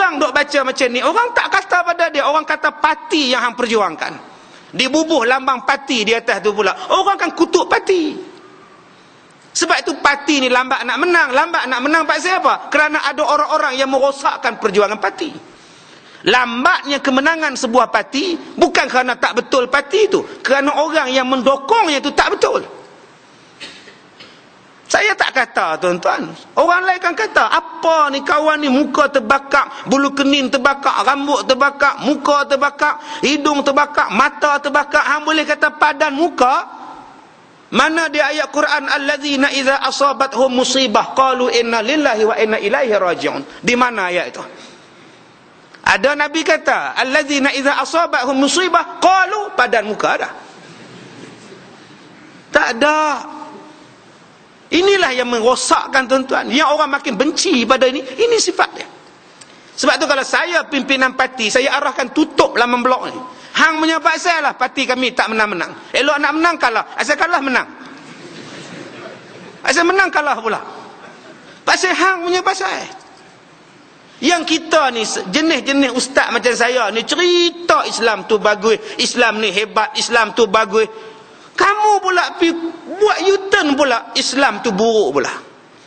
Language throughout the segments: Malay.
Orang duk baca macam ni, orang tak kata pada dia, orang kata parti yang hang perjuangkan. Dibubuh lambang parti di atas tu pula. Orang kan kutuk parti. Sebab itu parti ni lambat nak menang. Lambat nak menang pasal apa? Kerana ada orang-orang yang merosakkan perjuangan parti. Lambatnya kemenangan sebuah parti bukan kerana tak betul parti itu, kerana orang yang mendokongnya itu tak betul. Saya tak kata, tuan-tuan. Orang lain kan kata, apa ni kawan ni muka terbakar, bulu kening terbakar, rambut terbakar, muka terbakar, hidung terbakar, mata terbakar. Hang boleh kata padan muka? Mana dia ayat Quran, allazina idza asabathum musibah qalu inna lillahi wa inna ilaihi raji'un. Di mana ayat itu? Ada Nabi kata, allazina idza asabathum musibah qalu, padan muka dah. Tak ada. Inilah yang merosakkan, tuan-tuan. Yang orang makin benci pada ini. Ini sifat dia. Sebab tu kalau saya pimpinan parti, saya arahkan tutup laman blok ni. Hang punya pasal lah parti kami tak menang-menang. Elok nak menang kalah. Asal kalah menang. Asal menang kalah pula. Pasal hang punya pasal. Yang kita ni jenis-jenis ustaz macam saya ni cerita Islam tu bagus, Islam ni hebat, Islam tu bagus. Kamu pula buat U-turn pula, Islam tu buruk pula.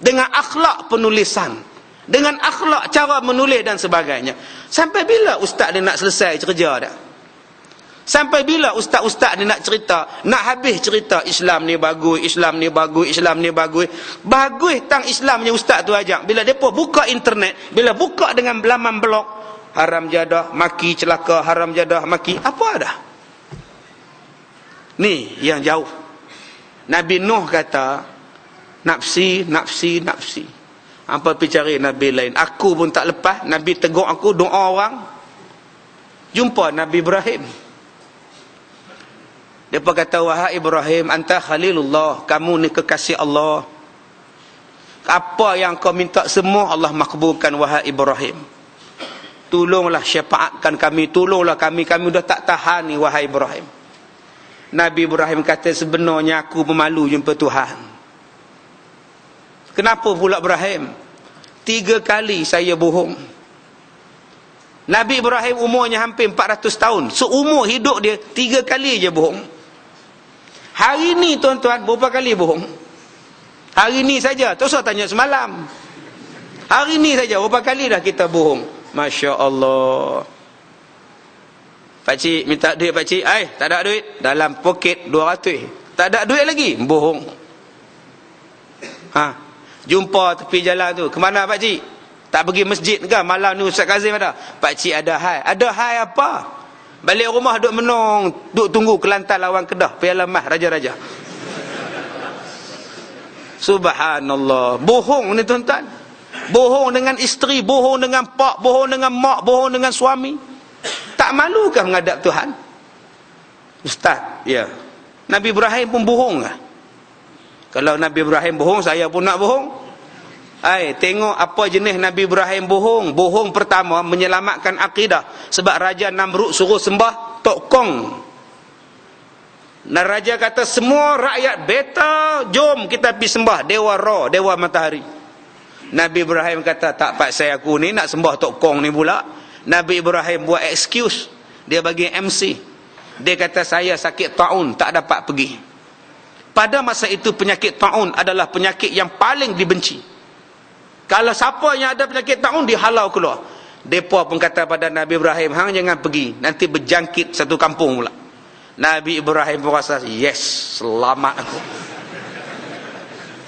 Dengan akhlak penulisan, dengan akhlak cara menulis dan sebagainya. Sampai bila ustaz dia nak selesai kerja dia? Sampai bila ustaz-ustaz ni nak cerita, nak habis cerita Islam ni bagus, Islam ni bagus, Islam ni bagus. Bagus tang Islamnya ustaz tu ajak. Bila depa buka internet, bila buka dengan laman blog, haram jadah, maki celaka, haram jadah, maki, apa dah? Ni yang jauh. Nabi Nuh kata, nafsi, nafsi, nafsi. Apa pergi cari Nabi lain? Aku pun tak lepas. Nabi tegur aku, doa orang. Jumpa Nabi Ibrahim. Dia kata, wahai Ibrahim, anta khalilullah, kamu ni kekasih Allah. Apa yang kau minta semua Allah makbulkan, wahai Ibrahim. Tolonglah syafaatkan kami, tolonglah kami dah tak tahan ni, wahai Ibrahim. Nabi Ibrahim kata, sebenarnya aku pemalu jumpa Tuhan. Kenapa pula Ibrahim? 3 kali saya bohong. Nabi Ibrahim umurnya hampir 400 tahun. Seumur hidup dia 3 kali je bohong. Hari ni tuan-tuan, berapa kali bohong? Hari ni saja, tak usah tanya semalam. Hari ni saja, berapa kali dah kita bohong? Masya Allah. Pakcik minta duit, pakcik. Tak ada duit. Dalam poket 200. Tak ada duit lagi. Bohong. Jumpa tepi jalan tu. Kemana pakcik? Tak pergi masjid ke? Malam ni Ustaz Kazim ada. Pakcik ada hai. Ada hai apa? Balik rumah duk menung. Duk tunggu Kelantan lawan Kedah. Piala Mas Raja-Raja. Subhanallah. Bohong ni tuan-tuan. Bohong dengan isteri. Bohong dengan pak. Bohong dengan mak. Bohong dengan suami. Tak malukah menghadap Tuhan? Ustaz, ya. Nabi Ibrahim pun bohong lah. Kalau Nabi Ibrahim bohong, saya pun nak bohong. Tengok apa jenis Nabi Ibrahim bohong. Bohong pertama, menyelamatkan akidah. Sebab Raja Namrud suruh sembah Tok Kong. Dan Raja kata, semua rakyat beta, jom kita pergi sembah Dewa Ra, Dewa Matahari. Nabi Ibrahim kata, tak paksa aku ni nak sembah Tok Kong ni pula. Nabi Ibrahim buat excuse. Dia bagi MC. Dia kata, saya sakit taun, tak dapat pergi. Pada masa itu penyakit taun adalah penyakit yang paling dibenci. Kalau siapa yang ada penyakit taun, dihalau keluar. Depa pun kata pada Nabi Ibrahim, hang jangan pergi, nanti berjangkit satu kampung pula. Nabi Ibrahim pun rasa, yes, selamat aku.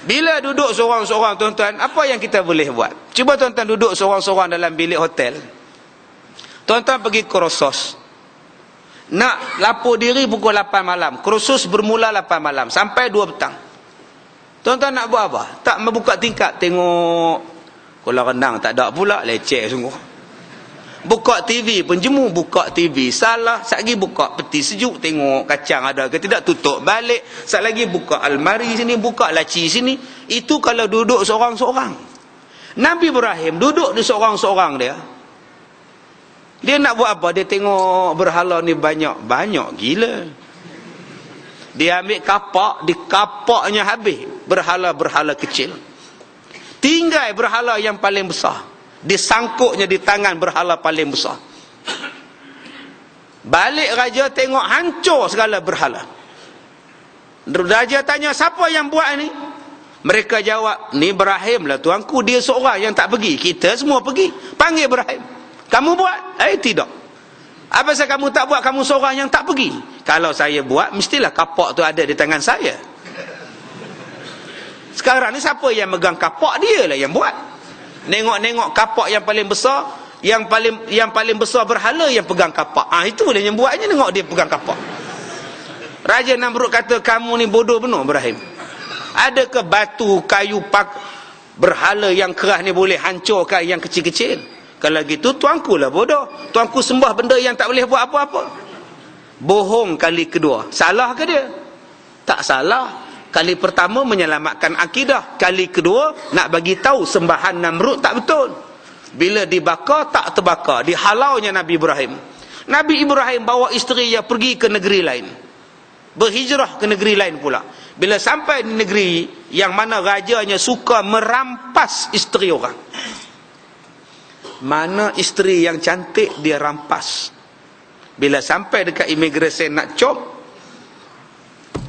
Bila duduk seorang-seorang, tuan-tuan, apa yang kita boleh buat? Cuba tuan-tuan duduk seorang-seorang dalam bilik hotel. Tuan-tuan pergi kursus. Nak lapor diri pukul 8 malam. Kursus bermula 8 malam sampai 2 petang. Tuan-tuan nak buat apa? Tak membuka tingkap tengok kolam renang, tak ada pula, leceh sungguh. Buka TV pun jemu, buka TV salah. Sat lagi buka peti sejuk, tengok kacang ada ke tidak, tutup balik. Sat lagi buka almari sini, buka laci sini. Itu kalau duduk seorang-seorang. Nabi Ibrahim duduk di seorang-seorang dia. Dia nak buat apa? Dia tengok berhala ni banyak gila. Dia ambil kapak, di kapaknya habis berhala-berhala kecil. Tinggal berhala yang paling besar. disangkuknya di tangan berhala paling besar. Balik raja tengok hancur segala berhala. Raja tanya, siapa yang buat ni? Mereka jawab, ni Ibrahim lah tuanku, dia seorang yang tak pergi, kita semua pergi. Panggil Ibrahim. Kamu buat? Tidak. Apa sebab kamu tak buat? Kamu seorang yang tak pergi. Kalau saya buat, mestilah kapak tu ada di tangan saya. Sekarang ni siapa yang megang kapak? Dia lah yang buat. Nengok-nengok kapak yang paling besar, yang paling besar berhala yang pegang kapak. Itulah yang buatnya, tengok dia pegang kapak. Raja Namrud kata, kamu ni bodoh benar Ibrahim. Adakah batu, kayu, berhala yang keras ni boleh hancurkan yang kecil-kecil? Kalau gitu tuanku lah bodoh. Tuanku sembah benda yang tak boleh buat apa-apa. Bohong kali kedua. Salah ke dia? Tak salah. Kali pertama menyelamatkan akidah. Kali kedua nak bagi tahu sembahan Namrud tak betul. Bila dibakar tak terbakar. Dihalaunya Nabi Ibrahim. Nabi Ibrahim bawa isteri dia pergi ke negeri lain. Berhijrah ke negeri lain pula. Bila sampai di negeri yang mana rajanya suka merampas isteri orang. Mana isteri yang cantik dia rampas. Bila sampai dekat imigresen nak cop,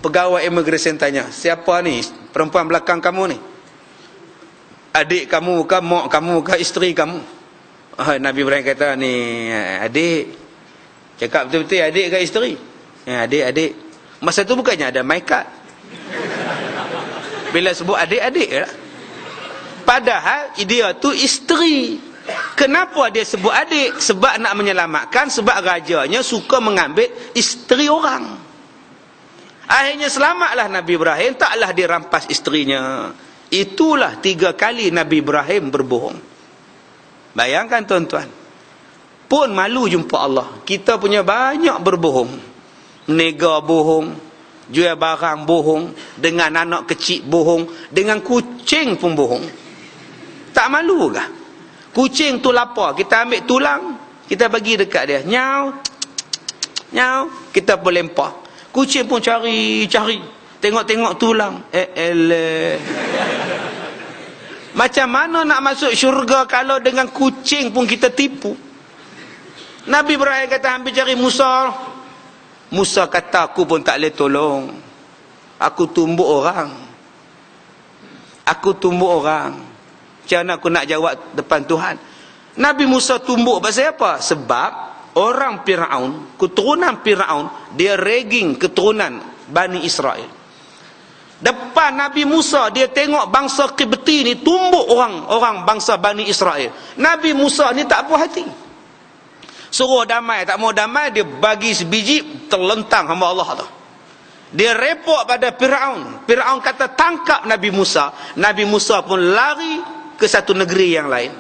pegawai imigresen tanya, siapa ni perempuan belakang kamu ni? Adik kamu ke, mak kamu ke, isteri kamu? Nabi Ibrahim kata, ni adik. Cakap betul-betul adik ke isteri? Adik. Masa tu bukannya ada my card. Bila sebut adik-adik lah. Padahal dia tu isteri. Kenapa dia sebut adik? Sebab nak menyelamatkan, sebab rajanya suka mengambil isteri orang. Akhirnya selamatlah Nabi Ibrahim, taklah dirampas isterinya. Itulah 3 kali Nabi Ibrahim berbohong. Bayangkan tuan-tuan, pun malu jumpa Allah. Kita punya banyak berbohong. Nega bohong, jual barang bohong, dengan anak kecil bohong, dengan kucing pun bohong. Tak malu kah? Kucing tu lapar, kita ambil tulang, kita bagi dekat dia, nyau, kita pun lempar. Kucing pun cari, tengok-tengok tulang. Macam mana nak masuk syurga kalau dengan kucing pun kita tipu? Nabi Ibrahim kata, ambil cari Musa. Musa kata, aku pun tak boleh tolong. Aku tumbuk orang. Macam mana aku nak jawab depan Tuhan? Nabi Musa tumbuk pasal apa? Sebab orang Fir'aun, keturunan Fir'aun, dia ragging keturunan Bani Israel. Depan Nabi Musa, dia tengok bangsa Qibti ni tumbuk orang bangsa Bani Israel. Nabi Musa ni tak puas hati. Suruh damai, tak mau damai, dia bagi sebiji, terlentang hamba Allah tu. Dia report pada Fir'aun. Fir'aun kata tangkap Nabi Musa. Nabi Musa pun lari ke satu negeri yang lain.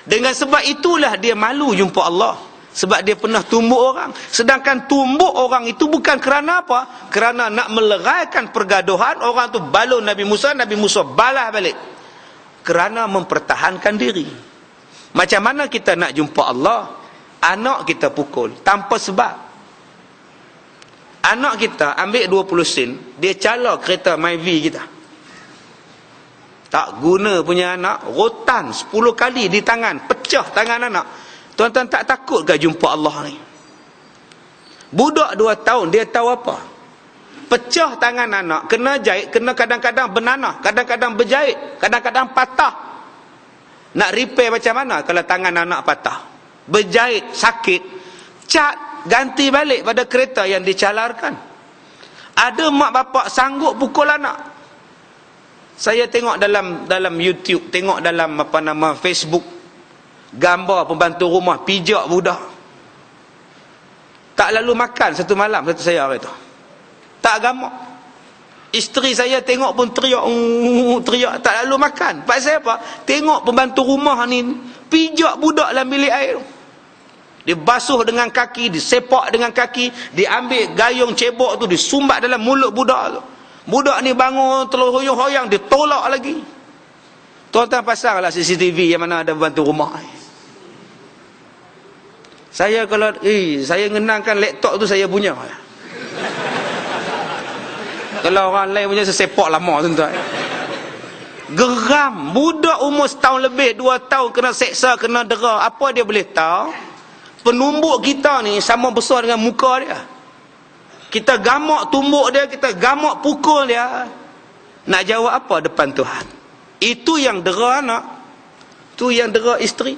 Dengan sebab itulah dia malu jumpa Allah. Sebab dia pernah tumbuk orang. Sedangkan tumbuk orang itu bukan kerana apa? Kerana nak meleraikan pergaduhan. Orang tu balun Nabi Musa balas balik. Kerana mempertahankan diri. Macam mana kita nak jumpa Allah? Anak kita pukul tanpa sebab. Anak kita ambil 20 sen, dia cala kereta Myvi kita. Tak guna punya anak, rotan 10 kali di tangan, pecah tangan anak. Tuan-tuan tak takut ke jumpa Allah ni? Budak 2 tahun, dia tahu apa? Pecah tangan anak, kena jahit, kena kadang-kadang bernanah, kadang-kadang berjahit, kadang-kadang patah. Nak repair macam mana kalau tangan anak patah? Berjahit, sakit, cat, ganti balik pada kereta yang dicalarkan. Ada mak bapak sanggup pukul anak. Saya tengok dalam YouTube, tengok dalam Facebook, gambar pembantu rumah pijak budak. Tak lalu makan satu malam, kata saya hari tu. Tak gamak. Isteri saya tengok pun teriak, tak lalu makan. Pasal apa? Tengok pembantu rumah ni pijak budak dalam bilik air. Dia basuh dengan kaki, disepak dengan kaki, diambil gayung cebok tu, disumbat dalam mulut budak tu. Budak ni bangun, telur hoyang-hoyang, dia tolak lagi. Tuan-tuan pasanglah CCTV yang mana ada pembantu rumah. Saya kalau, saya ngenangkan laptop tu saya punya. Kalau orang lain punya, saya sepak lama tuan-tuan. Geram. Budak umur setahun lebih, 2 tahun kena seksa, kena dera. Apa dia boleh tahu? Penumbuk kita ni sama besar dengan muka dia. Kita gamak tumbuk dia, kita gamak pukul dia. Nak jawab apa depan Tuhan? Itu yang dera anak. Itu yang dera isteri.